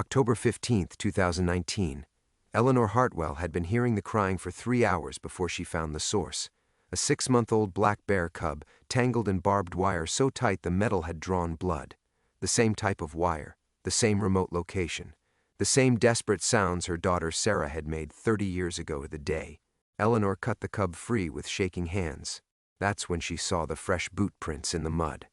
October 15, 2019. Eleanor Hartwell had been hearing the crying for 3 hours before she found the source. A 6-month-old black bear cub, tangled in barbed wire so tight the metal had drawn blood. The same type of wire, the same remote location, the same desperate sounds her daughter Sarah had made 30 years ago the day. Eleanor cut the cub free with shaking hands. That's when she saw the fresh boot prints in the mud.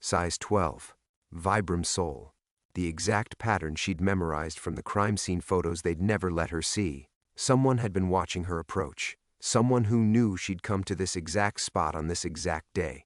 Size 12. Vibram sole. The exact pattern she'd memorized from the crime scene photos they'd never let her see. Someone had been watching her approach. Someone who knew she'd come to this exact spot on this exact day.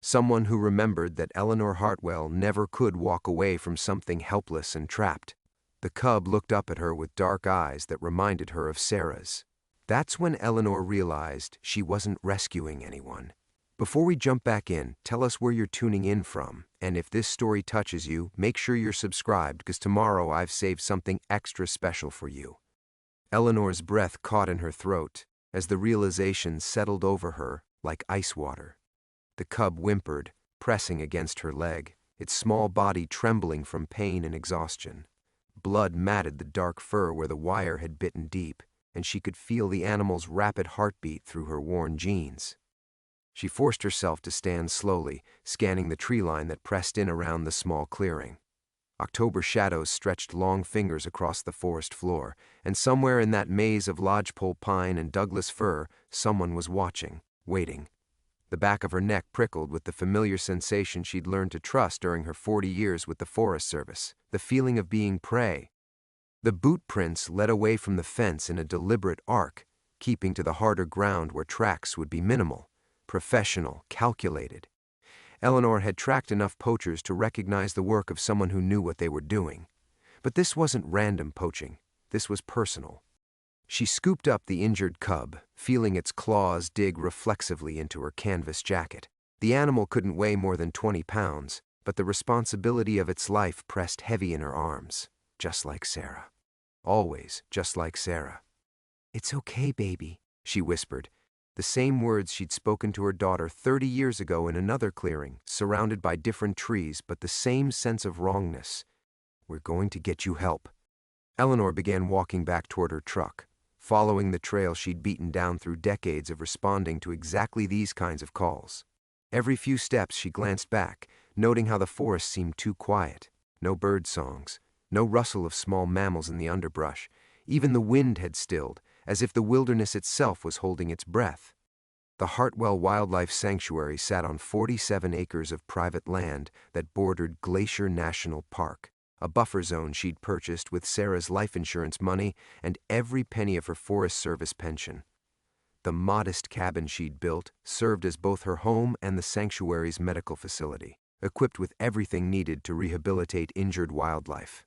Someone who remembered that Eleanor Hartwell never could walk away from something helpless and trapped. The cub looked up at her with dark eyes that reminded her of Sarah's. That's when Eleanor realized she wasn't rescuing anyone. Before we jump back in, tell us where you're tuning in from, and if this story touches you, make sure you're subscribed because tomorrow I've saved something extra special for you. Eleanor's breath caught in her throat as the realization settled over her like ice water. The cub whimpered, pressing against her leg, its small body trembling from pain and exhaustion. Blood matted the dark fur where the wire had bitten deep, and she could feel the animal's rapid heartbeat through her worn jeans. She forced herself to stand slowly, scanning the tree line that pressed in around the small clearing. October shadows stretched long fingers across the forest floor, and somewhere in that maze of lodgepole pine and Douglas fir, someone was watching, waiting. The back of her neck prickled with the familiar sensation she'd learned to trust during her 40 years with the Forest Service, the feeling of being prey. The boot prints led away from the fence in a deliberate arc, keeping to the harder ground where tracks would be minimal, professional, calculated. Eleanor had tracked enough poachers to recognize the work of someone who knew what they were doing. But this wasn't random poaching. This was personal. She scooped up the injured cub, feeling its claws dig reflexively into her canvas jacket. The animal couldn't weigh more than 20 pounds, but the responsibility of its life pressed heavy in her arms, just like Sarah. Always just like Sarah. "It's okay, baby," she whispered. The same words she'd spoken to her daughter 30 years ago in another clearing, surrounded by different trees, but the same sense of wrongness. "We're going to get you help." Eleanor began walking back toward her truck, following the trail she'd beaten down through decades of responding to exactly these kinds of calls. Every few steps she glanced back, noting how the forest seemed too quiet. No bird songs, no rustle of small mammals in the underbrush. Even the wind had stilled, as if the wilderness itself was holding its breath. The Hartwell Wildlife Sanctuary sat on 47 acres of private land that bordered Glacier National Park, a buffer zone she'd purchased with Sarah's life insurance money and every penny of her Forest Service pension. The modest cabin she'd built served as both her home and the sanctuary's medical facility, equipped with everything needed to rehabilitate injured wildlife.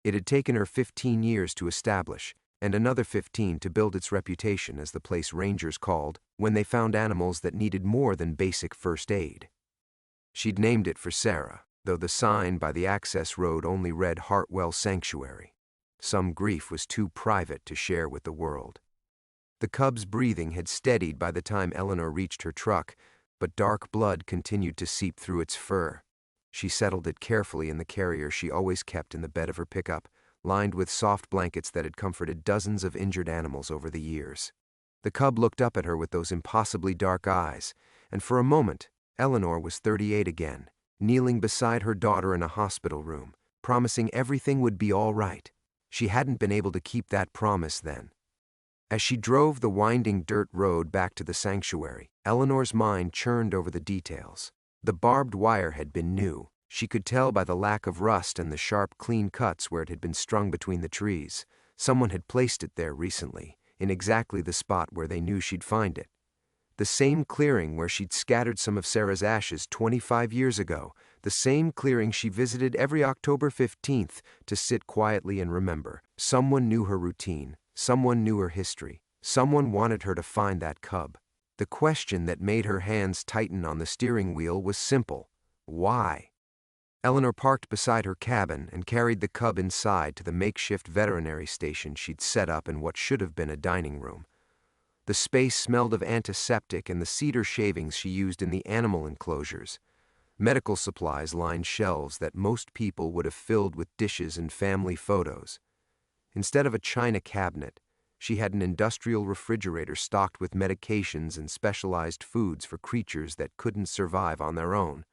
It had taken her 15 years to establish, and another 15 to build its reputation as the place rangers called when they found animals that needed more than basic first aid. She'd named it for Sarah, though the sign by the access road only read Hartwell Sanctuary. Some grief was too private to share with the world. The cub's breathing had steadied by the time Eleanor reached her truck, but dark blood continued to seep through its fur. She settled it carefully in the carrier she always kept in the bed of her pickup, lined with soft blankets that had comforted dozens of injured animals over the years. The cub looked up at her with those impossibly dark eyes, and for a moment, Eleanor was 38 again, kneeling beside her daughter in a hospital room, promising everything would be all right. She hadn't been able to keep that promise then. As she drove the winding dirt road back to the sanctuary, Eleanor's mind churned over the details. The barbed wire had been new. She could tell by the lack of rust and the sharp, clean cuts where it had been strung between the trees. Someone had placed it there recently, in exactly the spot where they knew she'd find it. The same clearing where she'd scattered some of Sarah's ashes 25 years ago, the same clearing she visited every October 15th to sit quietly and remember. Someone knew her routine, someone knew her history, someone wanted her to find that cub. The question that made her hands tighten on the steering wheel was simple: why? Eleanor parked beside her cabin and carried the cub inside to the makeshift veterinary station she'd set up in what should have been a dining room. The space smelled of antiseptic and the cedar shavings she used in the animal enclosures. Medical supplies lined shelves that most people would have filled with dishes and family photos. Instead of a china cabinet, she had an industrial refrigerator stocked with medications and specialized foods for creatures that couldn't survive on their own.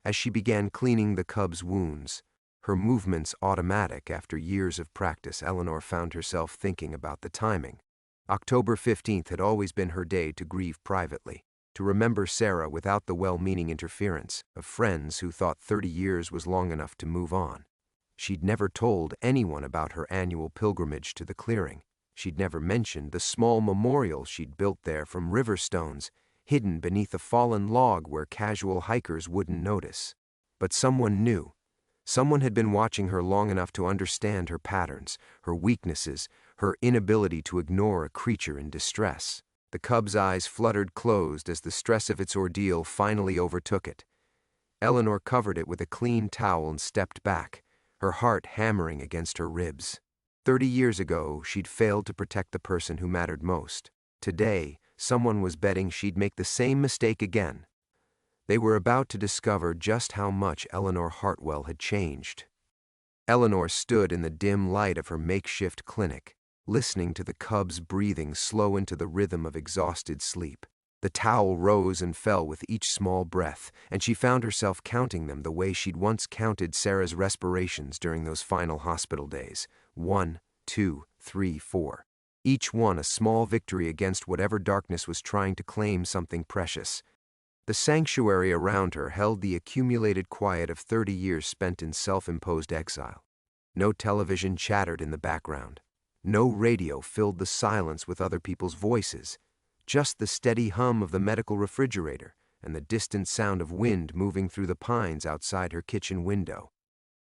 As she began cleaning the cub's wounds, her movements automatic after years of practice, Eleanor found herself thinking about the timing. October 15th had always been her day to grieve privately, to remember Sarah without the well-meaning interference of friends who thought 30 years was long enough to move on. She'd never told anyone about her annual pilgrimage to the clearing. She'd never mentioned the small memorial she'd built there from river stones, hidden beneath a fallen log where casual hikers wouldn't notice. But someone knew. Someone had been watching her long enough to understand her patterns, her weaknesses, her inability to ignore a creature in distress. The cub's eyes fluttered closed as the stress of its ordeal finally overtook it. Eleanor covered it with a clean towel and stepped back, her heart hammering against her ribs. 30 years ago, she'd failed to protect the person who mattered most. Today, someone was betting she'd make the same mistake again. They were about to discover just how much Eleanor Hartwell had changed. Eleanor stood in the dim light of her makeshift clinic, listening to the cub's breathing slow into the rhythm of exhausted sleep. The towel rose and fell with each small breath, and she found herself counting them the way she'd once counted Sarah's respirations during those final hospital days. 1, 2, 3, 4. Each one a small victory against whatever darkness was trying to claim something precious. The sanctuary around her held the accumulated quiet of 30 years spent in self-imposed exile. No television chattered in the background. No radio filled the silence with other people's voices. Just the steady hum of the medical refrigerator and the distant sound of wind moving through the pines outside her kitchen window.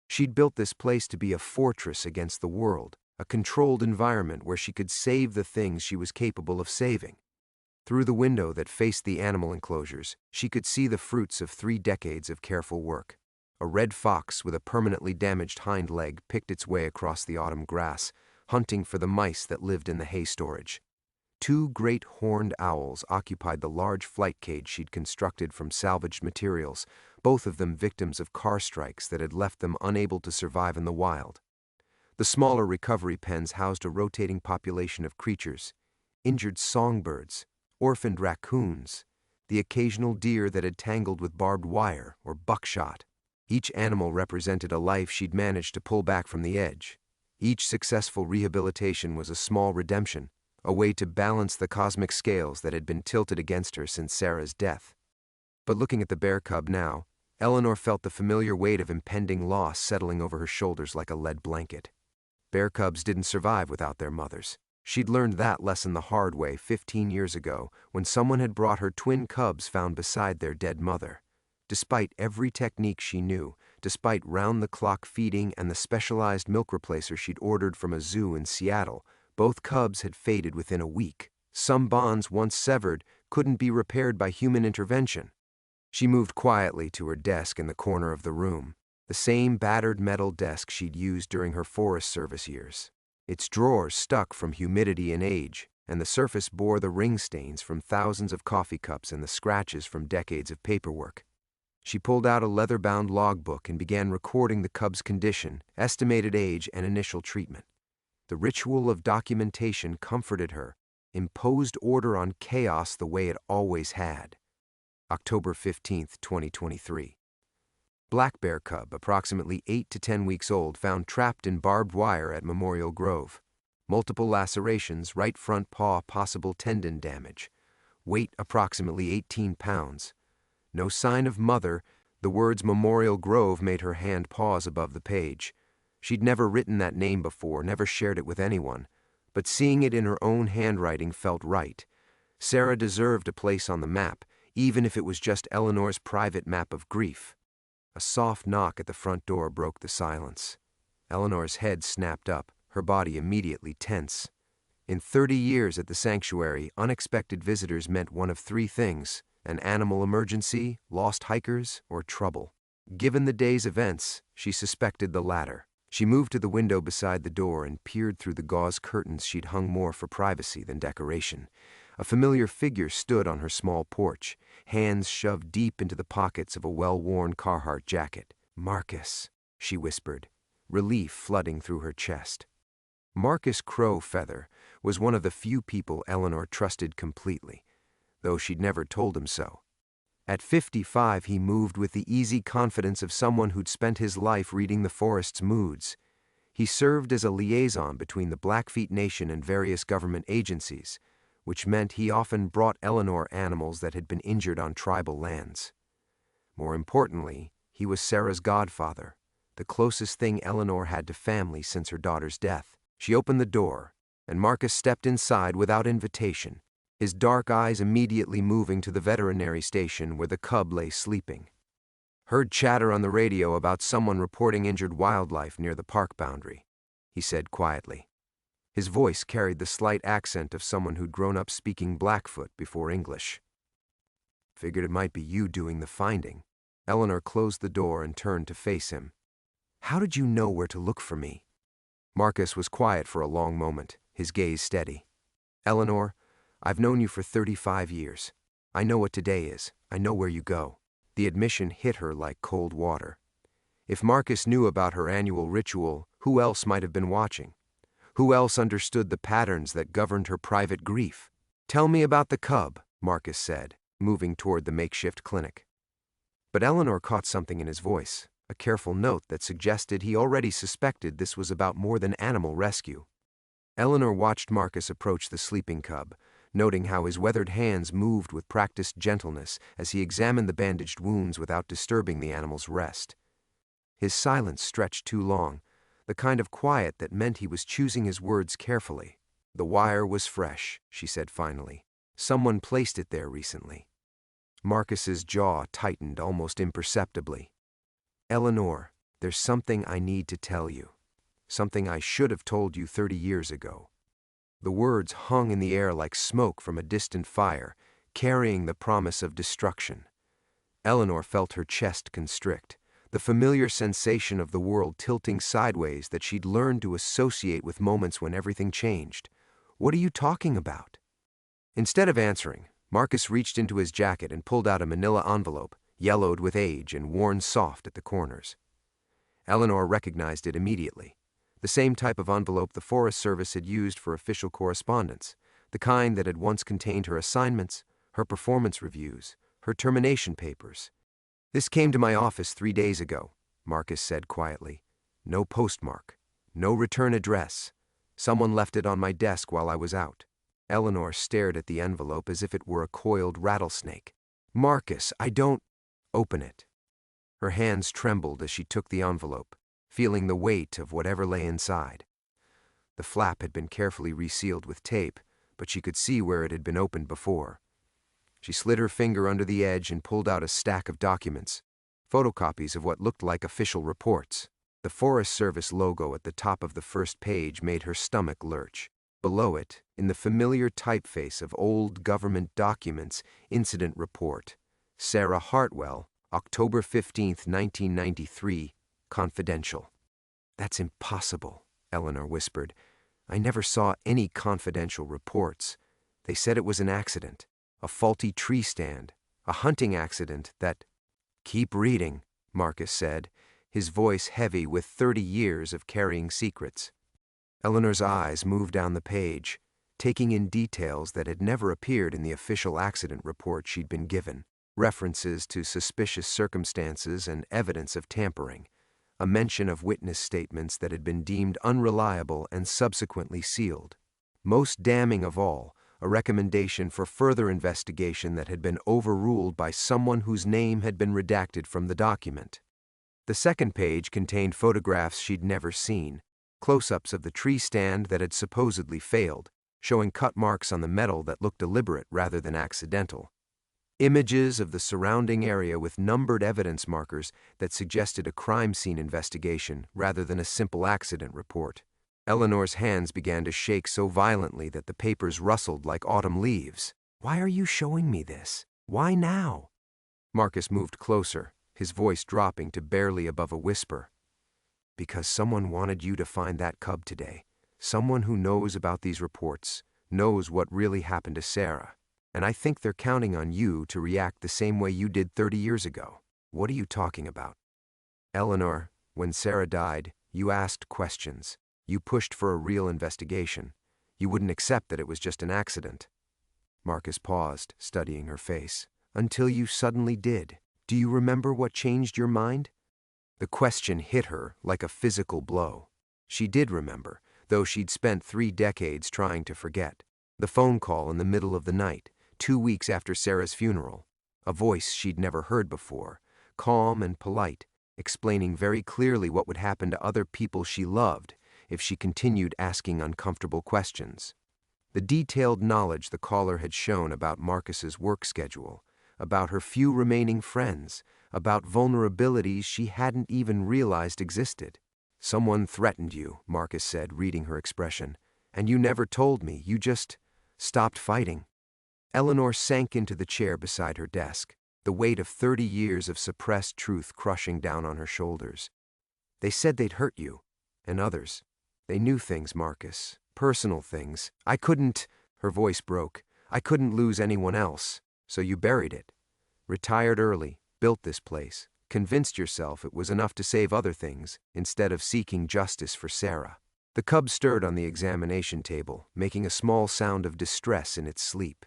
She'd built this place to be a fortress against the world, a controlled environment where she could save the things she was capable of saving. Through the window that faced the animal enclosures, she could see the fruits of 3 decades of careful work. A red fox with a permanently damaged hind leg picked its way across the autumn grass, hunting for the mice that lived in the hay storage. 2 great horned owls occupied the large flight cage she'd constructed from salvaged materials, both of them victims of car strikes that had left them unable to survive in the wild. The smaller recovery pens housed a rotating population of creatures: injured songbirds, orphaned raccoons, the occasional deer that had tangled with barbed wire or buckshot. Each animal represented a life she'd managed to pull back from the edge. Each successful rehabilitation was a small redemption, a way to balance the cosmic scales that had been tilted against her since Sarah's death. But looking at the bear cub now, Eleanor felt the familiar weight of impending loss settling over her shoulders like a lead blanket. Bear cubs didn't survive without their mothers. She'd learned that lesson the hard way 15 years ago when someone had brought her twin cubs found beside their dead mother. Despite every technique she knew, despite round-the-clock feeding and the specialized milk replacer she'd ordered from a zoo in Seattle, both cubs had faded within a week. Some bonds once severed couldn't be repaired by human intervention. She moved quietly to her desk in the corner of the room, the same battered metal desk she'd used during her Forest Service years. Its drawers stuck from humidity and age, and the surface bore the ring stains from thousands of coffee cups and the scratches from decades of paperwork. She pulled out a leather-bound logbook and began recording the cub's condition, estimated age, and initial treatment. The ritual of documentation comforted her, imposed order on chaos the way it always had. October 15, 2023. Black bear cub, approximately 8 to 10 weeks old, found trapped in barbed wire at Memorial Grove. Multiple lacerations, right front paw, possible tendon damage. Weight approximately 18 pounds. No sign of mother. The words Memorial Grove made her hand pause above the page. She'd never written that name before, never shared it with anyone, but seeing it in her own handwriting felt right. Sarah deserved a place on the map, even if it was just Eleanor's private map of grief. A soft knock at the front door broke the silence. Eleanor's head snapped up, her body immediately tense. In 30 years at the sanctuary, unexpected visitors meant one of 3 things: an animal emergency, lost hikers, or trouble. Given the day's events, she suspected the latter. She moved to the window beside the door and peered through the gauze curtains she'd hung more for privacy than decoration. A familiar figure stood on her small porch, hands shoved deep into the pockets of a well-worn Carhartt jacket. "Marcus," she whispered, relief flooding through her chest. Marcus Crowfeather was one of the few people Eleanor trusted completely, though she'd never told him so. At 55, he moved with the easy confidence of someone who'd spent his life reading the forest's moods. He served as a liaison between the Blackfeet Nation and various government agencies, which meant he often brought Eleanor animals that had been injured on tribal lands. More importantly, he was Sarah's godfather, the closest thing Eleanor had to family since her daughter's death. She opened the door, and Marcus stepped inside without invitation, his dark eyes immediately moving to the veterinary station where the cub lay sleeping. "Heard chatter on the radio about someone reporting injured wildlife near the park boundary," he said quietly. His voice carried the slight accent of someone who'd grown up speaking Blackfoot before English. "Figured it might be you doing the finding." Eleanor closed the door and turned to face him. "How did you know where to look for me?" Marcus was quiet for a long moment, his gaze steady. "Eleanor, I've known you for 35 years. I know what today is. I know where you go." The admission hit her like cold water. If Marcus knew about her annual ritual, who else might have been watching? Who else understood the patterns that governed her private grief? "Tell me about the cub," Marcus said, moving toward the makeshift clinic. But Eleanor caught something in his voice, a careful note that suggested he already suspected this was about more than animal rescue. Eleanor watched Marcus approach the sleeping cub, noting how his weathered hands moved with practiced gentleness as he examined the bandaged wounds without disturbing the animal's rest. His silence stretched too long, the kind of quiet that meant he was choosing his words carefully. "The wire was fresh," she said finally. "Someone placed it there recently." Marcus's jaw tightened almost imperceptibly. "Eleanor, there's something I need to tell you. Something I should have told you 30 years ago." The words hung in the air like smoke from a distant fire, carrying the promise of destruction. Eleanor felt her chest constrict, the familiar sensation of the world tilting sideways that she'd learned to associate with moments when everything changed. "What are you talking about?" Instead of answering, Marcus reached into his jacket and pulled out a manila envelope, yellowed with age and worn soft at the corners. Eleanor recognized it immediately. The same type of envelope the Forest Service had used for official correspondence, the kind that had once contained her assignments, her performance reviews, her termination papers. "This came to my office 3 days ago," Marcus said quietly. "No postmark, no return address. Someone left it on my desk while I was out." Eleanor stared at the envelope as if it were a coiled rattlesnake. "Marcus, I don't—" "Open it." Her hands trembled as she took the envelope, feeling the weight of whatever lay inside. The flap had been carefully resealed with tape, but she could see where it had been opened before. She slid her finger under the edge and pulled out a stack of documents, photocopies of what looked like official reports. The Forest Service logo at the top of the first page made her stomach lurch. Below it, in the familiar typeface of old government documents, incident report. Sarah Hartwell, October 15, 1993, confidential. "That's impossible," Eleanor whispered. "I never saw any confidential reports. They said it was an accident, a faulty tree stand, a hunting accident that—" "Keep reading," Marcus said, his voice heavy with 30 years of carrying secrets. Eleanor's eyes moved down the page, taking in details that had never appeared in the official accident report she'd been given. References to suspicious circumstances and evidence of tampering. A mention of witness statements that had been deemed unreliable and subsequently sealed. Most damning of all, a recommendation for further investigation that had been overruled by someone whose name had been redacted from the document. The second page contained photographs she'd never seen, close-ups of the tree stand that had supposedly failed, showing cut marks on the metal that looked deliberate rather than accidental. Images of the surrounding area with numbered evidence markers that suggested a crime scene investigation rather than a simple accident report. Eleanor's hands began to shake so violently that the papers rustled like autumn leaves. "Why are you showing me this? Why now?" Marcus moved closer, his voice dropping to barely above a whisper. "Because someone wanted you to find that cub today. Someone who knows about these reports, knows what really happened to Sarah. And I think they're counting on you to react the same way you did 30 years ago. What are you talking about? Eleanor, when Sarah died, you asked questions. You pushed for a real investigation. You wouldn't accept that it was just an accident. Marcus paused, studying her face. Until you suddenly did. Do you remember what changed your mind? The question hit her like a physical blow. She did remember, though she'd spent 3 decades trying to forget. The phone call in the middle of the night, 2 weeks after Sarah's funeral. A voice she'd never heard before, calm and polite, explaining very clearly what would happen to other people she loved if she continued asking uncomfortable questions. The detailed knowledge the caller had shown about Marcus's work schedule, about her few remaining friends, about vulnerabilities she hadn't even realized existed. Someone threatened you, Marcus said, reading her expression, and you never told me, you just stopped fighting. Eleanor sank into the chair beside her desk, the weight of 30 years of suppressed truth crushing down on her shoulders. They said they'd hurt you, and others. They knew things, Marcus, personal things. I couldn't, her voice broke, I couldn't lose anyone else, so you buried it. Retired early, built this place, convinced yourself it was enough to save other things, instead of seeking justice for Sarah. The cub stirred on the examination table, making a small sound of distress in its sleep.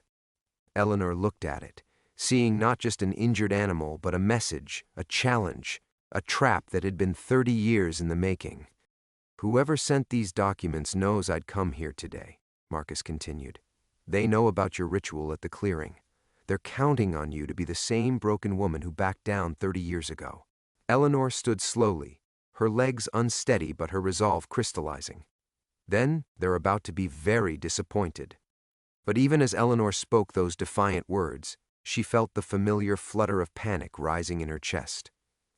Eleanor looked at it, seeing not just an injured animal, but a message, a challenge, a trap that had been 30 years in the making. Whoever sent these documents knows I'd come here today, Marcus continued. They know about your ritual at the clearing. They're counting on you to be the same broken woman who backed down 30 years ago. Eleanor stood slowly, her legs unsteady but her resolve crystallizing. Then they're about to be very disappointed. But even as Eleanor spoke those defiant words, she felt the familiar flutter of panic rising in her chest.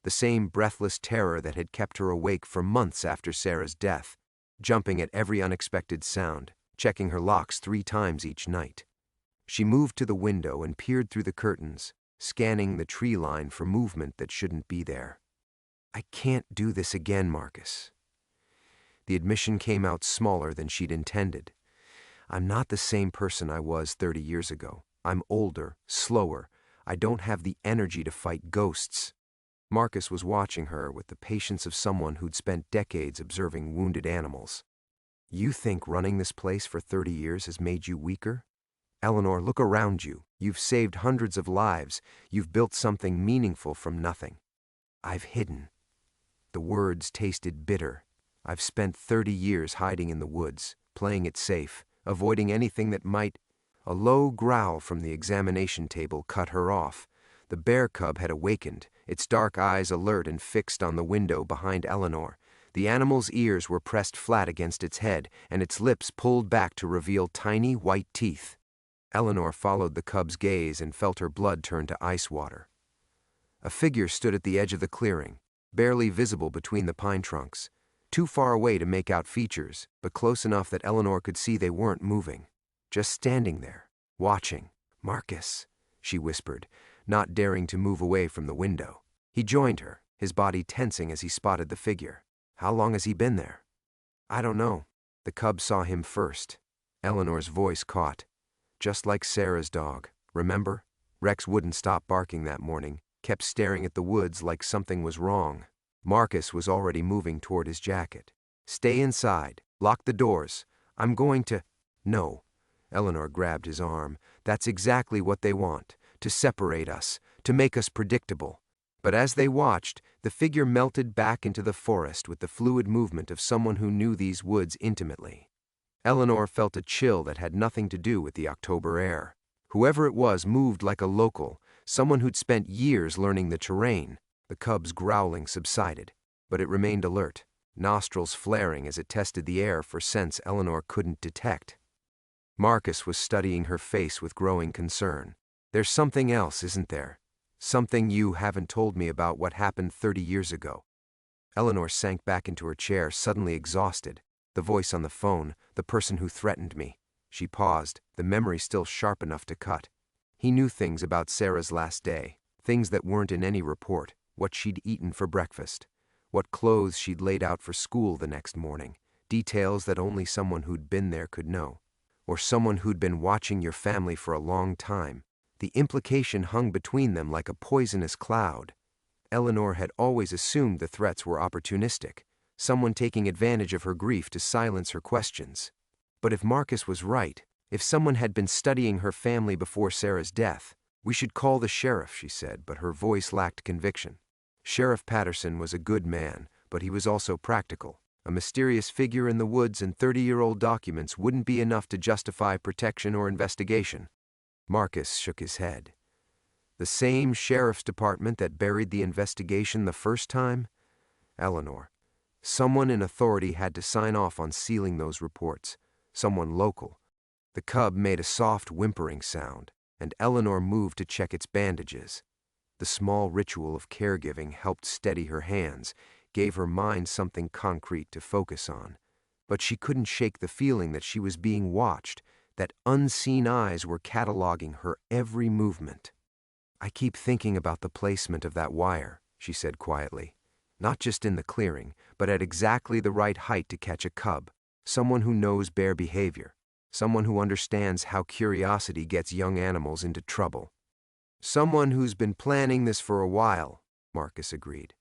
The same breathless terror that had kept her awake for months after Sarah's death, jumping at every unexpected sound, checking her locks 3 times each night. She moved to the window and peered through the curtains, scanning the tree line for movement that shouldn't be there. I can't do this again, Marcus. The admission came out smaller than she'd intended. I'm not the same person I was 30 years ago. I'm older, slower. I don't have the energy to fight ghosts. Marcus was watching her with the patience of someone who'd spent decades observing wounded animals. You think running this place for 30 years has made you weaker? Eleanor, look around you. You've saved hundreds of lives. You've built something meaningful from nothing. I've hidden. The words tasted bitter. I've spent 30 years hiding in the woods, playing it safe, avoiding anything that might. A low growl from the examination table cut her off. The bear cub had awakened, its dark eyes alert and fixed on the window behind Eleanor. The animal's ears were pressed flat against its head, and its lips pulled back to reveal tiny white teeth. Eleanor followed the cub's gaze and felt her blood turn to ice water. A figure stood at the edge of the clearing, barely visible between the pine trunks, too far away to make out features, but close enough that Eleanor could see they weren't moving. Just standing there, watching. Marcus, she whispered, not daring to move away from the window. He joined her, his body tensing as he spotted the figure. How long has he been there? I don't know. The cub saw him first. Eleanor's voice caught. Just like Sarah's dog, remember? Rex wouldn't stop barking that morning, kept staring at the woods like something was wrong. Marcus was already moving toward his jacket. Stay inside. Lock the doors. I'm going to… No. Eleanor grabbed his arm. That's exactly what they want. To separate us. To make us predictable. But as they watched, the figure melted back into the forest with the fluid movement of someone who knew these woods intimately. Eleanor felt a chill that had nothing to do with the October air. Whoever it was moved like a local, someone who'd spent years learning the terrain. The cub's growling subsided, but it remained alert, nostrils flaring as it tested the air for scents Eleanor couldn't detect. Marcus was studying her face with growing concern. There's something else, isn't there? Something you haven't told me about what happened 30 years ago. Eleanor sank back into her chair, suddenly exhausted. The voice on the phone, the person who threatened me. She paused, the memory still sharp enough to cut. He knew things about Sarah's last day, things that weren't in any report, what she'd eaten for breakfast, what clothes she'd laid out for school the next morning, details that only someone who'd been there could know. or someone who'd been watching your family for a long time. The implication hung between them like a poisonous cloud. Eleanor had always assumed the threats were opportunistic, someone taking advantage of her grief to silence her questions. But if Marcus was right, if someone had been studying her family before Sarah's death, we should call the sheriff, she said, but her voice lacked conviction. Sheriff Patterson was a good man, but he was also practical. A mysterious figure in the woods and 30-year-old documents wouldn't be enough to justify protection or investigation. Marcus shook his head. The same sheriff's department that buried the investigation the first time? Eleanor. Someone in authority had to sign off on sealing those reports. Someone local. The cub made a soft whimpering sound, and Eleanor moved to check its bandages. The small ritual of caregiving helped steady her hands, gave her mind something concrete to focus on. But she couldn't shake the feeling that she was being watched, that unseen eyes were cataloging her every movement. I keep thinking about the placement of that wire, she said quietly. Not just in the clearing, but at exactly the right height to catch a cub. Someone who knows bear behavior. Someone who understands how curiosity gets young animals into trouble. Someone who's been planning this for a while, Marcus agreed.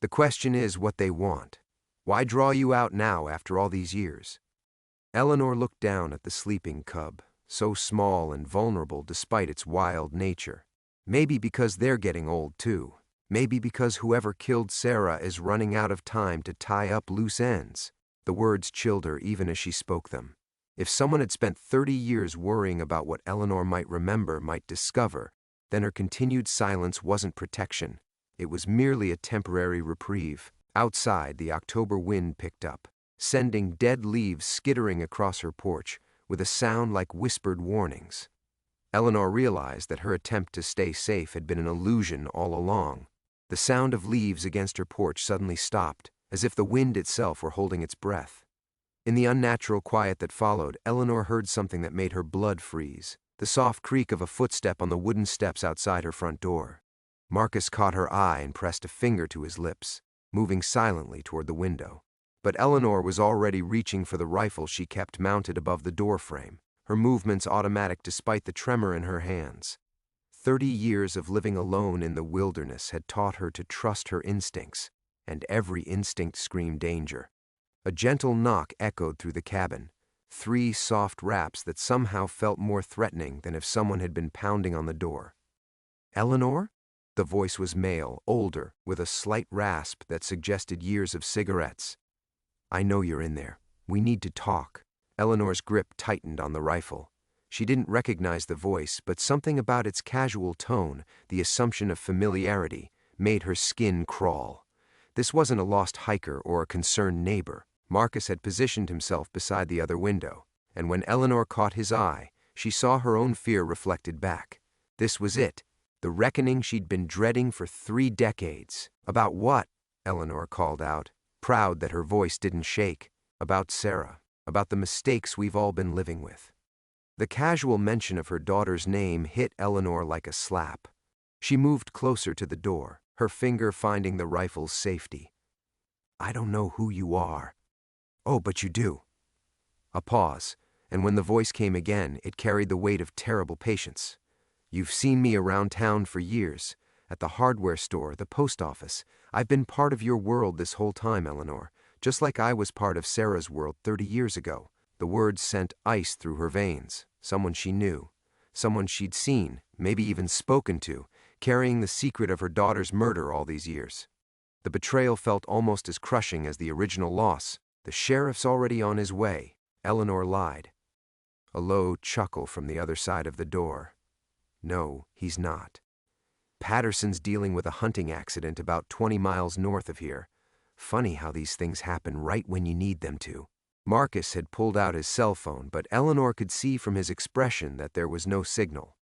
The question is what they want. Why draw you out now after all these years? Eleanor looked down at the sleeping cub, so small and vulnerable despite its wild nature. Maybe because they're getting old too. Maybe because whoever killed Sarah is running out of time to tie up loose ends. The words chilled her even as she spoke them. If someone had spent 30 years worrying about what Eleanor might remember, might discover, then her continued silence wasn't protection. It was merely a temporary reprieve. Outside, the October wind picked up, sending dead leaves skittering across her porch with a sound like whispered warnings. Eleanor realized that her attempt to stay safe had been an illusion all along. The sound of leaves against her porch suddenly stopped, as if the wind itself were holding its breath. In the unnatural quiet that followed, Eleanor heard something that made her blood freeze, the soft creak of a footstep on the wooden steps outside her front door. Marcus caught her eye and pressed a finger to his lips, moving silently toward the window. But Eleanor was already reaching for the rifle she kept mounted above the doorframe, her movements automatic despite the tremor in her hands. 30 years of living alone in the wilderness had taught her to trust her instincts, and every instinct screamed danger. A gentle knock echoed through the cabin, 3 soft raps that somehow felt more threatening than if someone had been pounding on the door. Eleanor? The voice was male, older, with a slight rasp that suggested years of cigarettes. I know you're in there. We need to talk. Eleanor's grip tightened on the rifle. She didn't recognize the voice, but something about its casual tone, the assumption of familiarity, made her skin crawl. This wasn't a lost hiker or a concerned neighbor. Marcus had positioned himself beside the other window, and when Eleanor caught his eye, she saw her own fear reflected back. This was it, the reckoning she'd been dreading for 3 decades. About what? Eleanor called out, proud that her voice didn't shake. About Sarah, about the mistakes we've all been living with. The casual mention of her daughter's name hit Eleanor like a slap. She moved closer to the door, her finger finding the rifle's safety. I don't know who you are. Oh, but you do. A pause, and when the voice came again, it carried the weight of terrible patience. You've seen me around town for years, at the hardware store, the post office. I've been part of your world this whole time, Eleanor, just like I was part of Sarah's world 30 years ago. The words sent ice through her veins. Someone she knew, someone she'd seen, maybe even spoken to, carrying the secret of her daughter's murder all these years. The betrayal felt almost as crushing as the original loss. The sheriff's already on his way, Eleanor lied. A low chuckle from the other side of the door. No, he's not. Patterson's dealing with a hunting accident about 20 miles north of here. Funny how these things happen right when you need them to. Marcus had pulled out his cell phone, but Eleanor could see from his expression that there was no signal.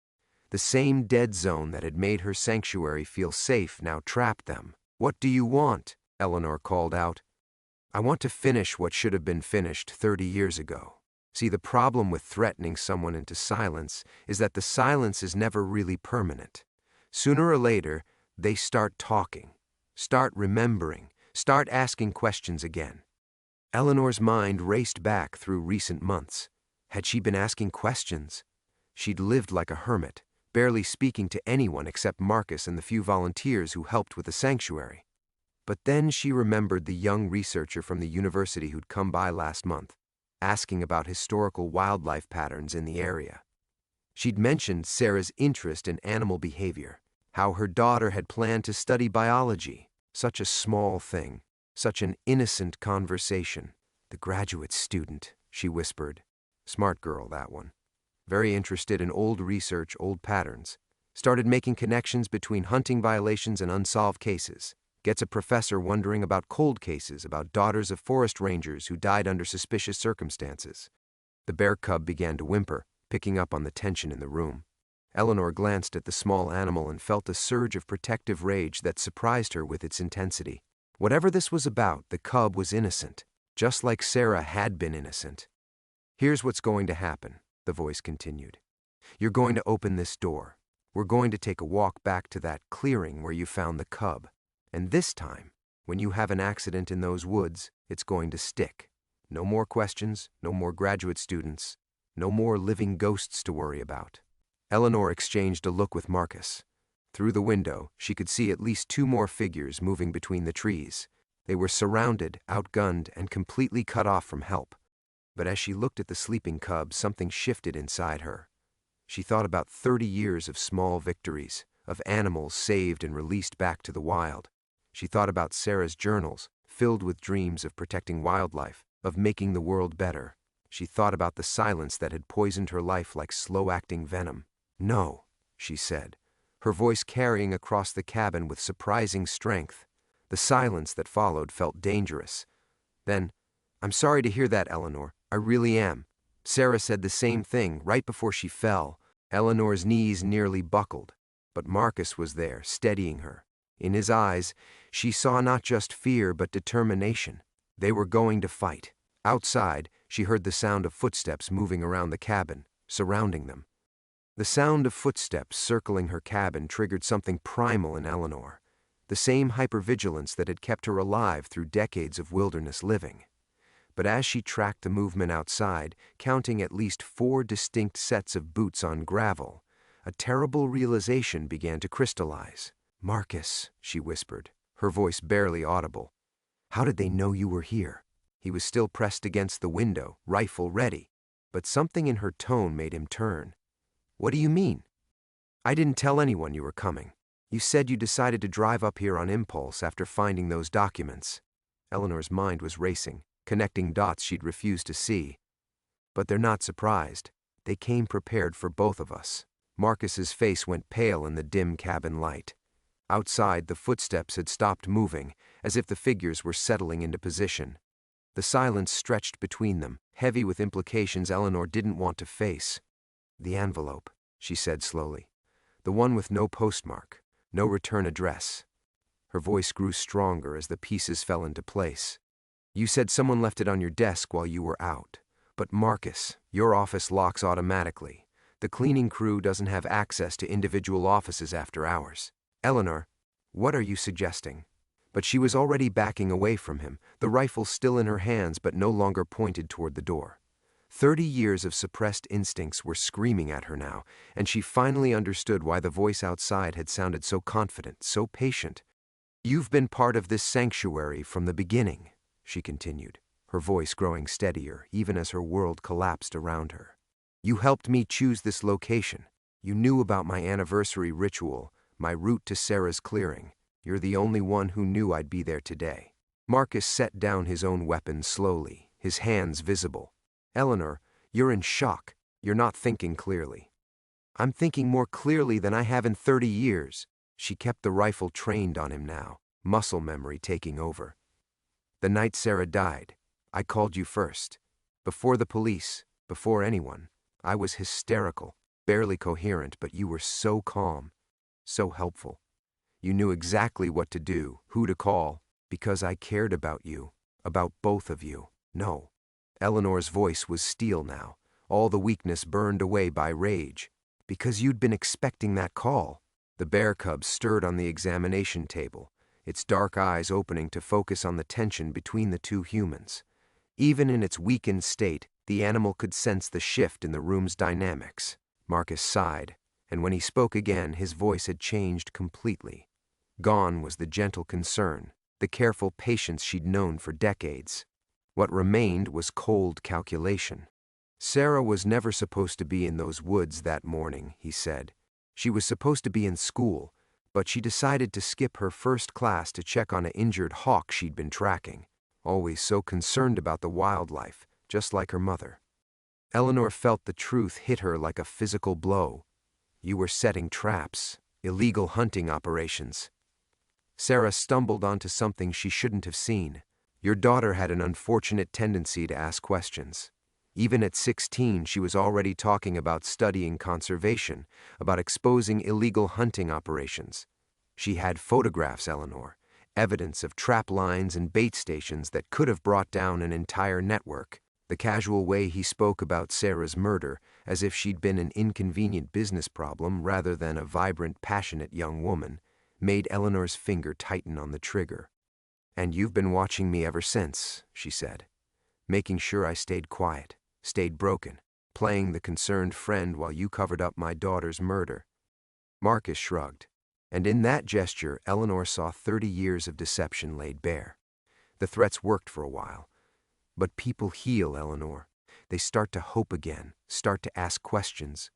The same dead zone that had made her sanctuary feel safe now trapped them. What do you want? Eleanor called out. I want to finish what should have been finished 30 years ago. See, the problem with threatening someone into silence is that the silence is never really permanent. Sooner or later, they start talking, start remembering, start asking questions again. Eleanor's mind raced back through recent months. Had she been asking questions? She'd lived like a hermit, barely speaking to anyone except Marcus and the few volunteers who helped with the sanctuary. But then she remembered the young researcher from the university who'd come by last month, asking about historical wildlife patterns in the area. She'd mentioned Sarah's interest in animal behavior, how her daughter had planned to study biology. Such a small thing, such an innocent conversation. The graduate student, she whispered. Smart girl, that one. Very interested in old research, old patterns. Started making connections between hunting violations and unsolved cases. Gets a professor wondering about cold cases, about daughters of forest rangers who died under suspicious circumstances. The bear cub began to whimper, picking up on the tension in the room. Eleanor glanced at the small animal and felt a surge of protective rage that surprised her with its intensity. Whatever this was about, the cub was innocent, just like Sarah had been innocent. Here's what's going to happen, the voice continued. You're going to open this door. We're going to take a walk back to that clearing where you found the cub. And this time, when you have an accident in those woods, it's going to stick. No more questions, no more graduate students, no more living ghosts to worry about. Eleanor exchanged a look with Marcus. Through the window, she could see at least 2 more figures moving between the trees. They were surrounded, outgunned, and completely cut off from help. But as she looked at the sleeping cub, something shifted inside her. She thought about 30 years of small victories, of animals saved and released back to the wild. She thought about Sarah's journals, filled with dreams of protecting wildlife, of making the world better. She thought about the silence that had poisoned her life like slow-acting venom. No, she said, her voice carrying across the cabin with surprising strength. The silence that followed felt dangerous. Then, I'm sorry to hear that, Eleanor. I really am. Sarah said the same thing right before she fell. Eleanor's knees nearly buckled, but Marcus was there, steadying her. In his eyes, she saw not just fear but determination. They were going to fight. Outside, she heard the sound of footsteps moving around the cabin, surrounding them. The sound of footsteps circling her cabin triggered something primal in Eleanor, the same hypervigilance that had kept her alive through decades of wilderness living. But as she tracked the movement outside, counting at least 4 distinct sets of boots on gravel, a terrible realization began to crystallize. Marcus, she whispered, her voice barely audible. How did they know you were here? He was still pressed against the window, rifle ready, but something in her tone made him turn. What do you mean? I didn't tell anyone you were coming. You said you decided to drive up here on impulse after finding those documents. Eleanor's mind was racing, connecting dots she'd refused to see. But they're not surprised. They came prepared for both of us. Marcus's face went pale in the dim cabin light. Outside, the footsteps had stopped moving, as if the figures were settling into position. The silence stretched between them, heavy with implications Eleanor didn't want to face. The envelope, she said slowly. The one with no postmark, no return address. Her voice grew stronger as the pieces fell into place. You said someone left it on your desk while you were out. But Marcus, your office locks automatically. The cleaning crew doesn't have access to individual offices after hours. Eleanor, what are you suggesting? But she was already backing away from him, the rifle still in her hands but no longer pointed toward the door. 30 years of suppressed instincts were screaming at her now, and she finally understood why the voice outside had sounded so confident, so patient. You've been part of this sanctuary from the beginning, she continued, her voice growing steadier even as her world collapsed around her. You helped me choose this location. You knew about my anniversary ritual, my route to Sarah's clearing. You're the only one who knew I'd be there today. Marcus set down his own weapon slowly, his hands visible. Eleanor, you're in shock. You're not thinking clearly. I'm thinking more clearly than I have in 30 years. She kept the rifle trained on him now, muscle memory taking over. The night Sarah died, I called you first. Before the police, before anyone. I was hysterical, barely coherent, but you were so calm, so helpful. You knew exactly what to do, who to call, because I cared about you, about both of you. No. Eleanor's voice was steel now, all the weakness burned away by rage. Because you'd been expecting that call. The bear cub stirred on the examination table, its dark eyes opening to focus on the tension between the two humans. Even in its weakened state, The animal could sense the shift in the room's dynamics. Marcus sighed, and when he spoke again, his voice had changed completely. Gone was the gentle concern, the careful patience she'd known for decades. What remained was cold calculation. Sarah was never supposed to be in those woods that morning, he said. She was supposed to be in school, but she decided to skip her first class to check on an injured hawk she'd been tracking, always so concerned about the wildlife, just like her mother. Eleanor felt the truth hit her like a physical blow. You were setting traps, illegal hunting operations. Sarah stumbled onto something she shouldn't have seen. Your daughter had an unfortunate tendency to ask questions. Even at 16, she was already talking about studying conservation, about exposing illegal hunting operations. She had photographs, Eleanor, evidence of trap lines and bait stations that could have brought down an entire network. The casual way he spoke about Sarah's murder, as if she'd been an inconvenient business problem rather than a vibrant, passionate young woman, made Eleanor's finger tighten on the trigger. "And you've been watching me ever since," she said, "making sure I stayed quiet, stayed broken, playing the concerned friend while you covered up my daughter's murder." Marcus shrugged, and in that gesture Eleanor saw 30 years of deception laid bare. The threats worked for a while. But people heal, Eleanor. They start to hope again, start to ask questions.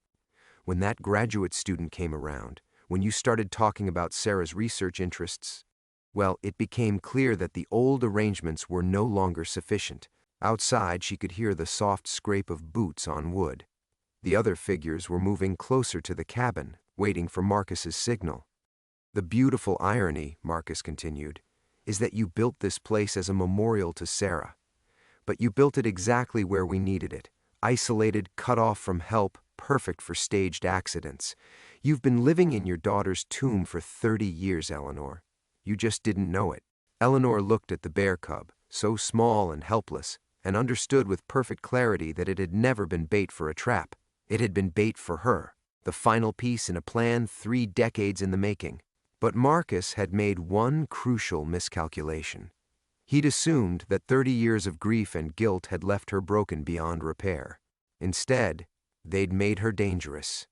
When that graduate student came around, when you started talking about Sarah's research interests, well, it became clear that the old arrangements were no longer sufficient. Outside, she could hear the soft scrape of boots on wood. The other figures were moving closer to the cabin, waiting for Marcus's signal. "The beautiful irony," Marcus continued, "is that you built this place as a memorial to Sarah. But you built it exactly where we needed it, isolated, cut off from help, perfect for staged accidents. You've been living in your daughter's tomb for 30 years, Eleanor. You just didn't know it." Eleanor looked at the bear cub, so small and helpless, and understood with perfect clarity that it had never been bait for a trap. It had been bait for her, the final piece in a plan 3 decades in the making. But Marcus had made one crucial miscalculation. He'd assumed that 30 years of grief and guilt had left her broken beyond repair. Instead, they'd made her dangerous.